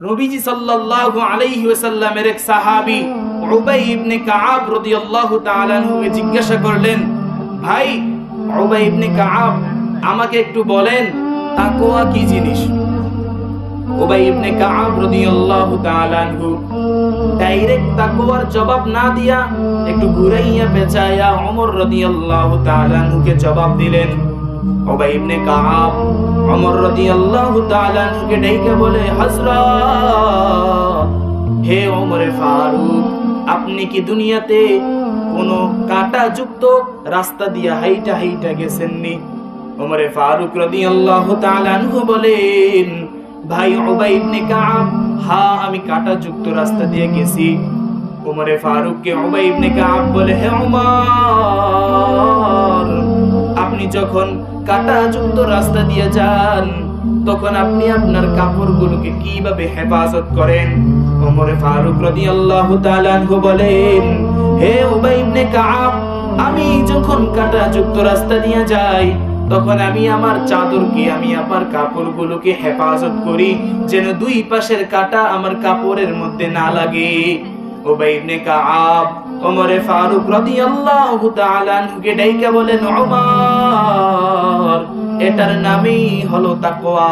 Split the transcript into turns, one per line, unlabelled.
নবীজি সাল্লাল্লাহু আলাইহি ওয়াসাল্লামের এক সাহাবী উবাই ইবনে কাআব রাদিয়াল্লাহু তাআলা আনহুকে জিজ্ঞাসা করলেন, ভাই উবাই ইবনে কাআব, আমাকে একটু বলেন তাকওয়া কি জিনিস? উবাই ইবনে কাআব রাদিয়াল্লাহু তাআলা আনহু ডাইরেক্ট তাকওয়ার জবাব না দিয়া একটু ঘুরাইয়া পেঁচাইয়া ওমর রাদিয়াল্লাহু তাআলা আনহুকে জবাব দিলেন। উবাই ইবনে কাআব ওমর রাদিয়াল্লাহু তাআলা আনহুকে ডাইকা বলে, হযরত, হে ওমরে ফারুক, আপনি কি দুনিয়াতে কোনো কাঁটাযুক্ত রাস্তা দিয়ে হাইটা হাইটা গেছেননি? ওমরে ফারুক রাদিয়াল্লাহু তাআলা আনহু বলেন, ভাই উবাই ইবনে কাআব, হ্যাঁ আমি কাঁটাযুক্ত রাস্তা দিয়ে গেছি। ওমরে ফারুককে উবাই ইবনে কাআব বলে, হে ওমর, আপনি যখন কাঁটাযুক্ত রাস্তা দিয়ে যান তখন আপনি আপনার কাপড়গুলোকে কিভাবে হেফাজত করেন? ওমরে ফারুক রাদিয়াল্লাহু তাআলা আনহু বলেন, হে উবাই ইবনে কাআব, আমি যখন কাঁটাযুক্ত রাস্তা দিয়ে যাই তখন আমি আমার চাদরকে, আমি আমার কাপড়গুলোকে হেফাজত করি যেন দুই পাশের কাঁটা আমার কাপড়ের মধ্যে না লাগে। উবাই ইবনে কাআব ওমরে ফারুক রাদিয়াল্লাহু তাআলা আনহুকে ডাইকা বলেন, ওমর, এটার নামই হলো তাকওয়া।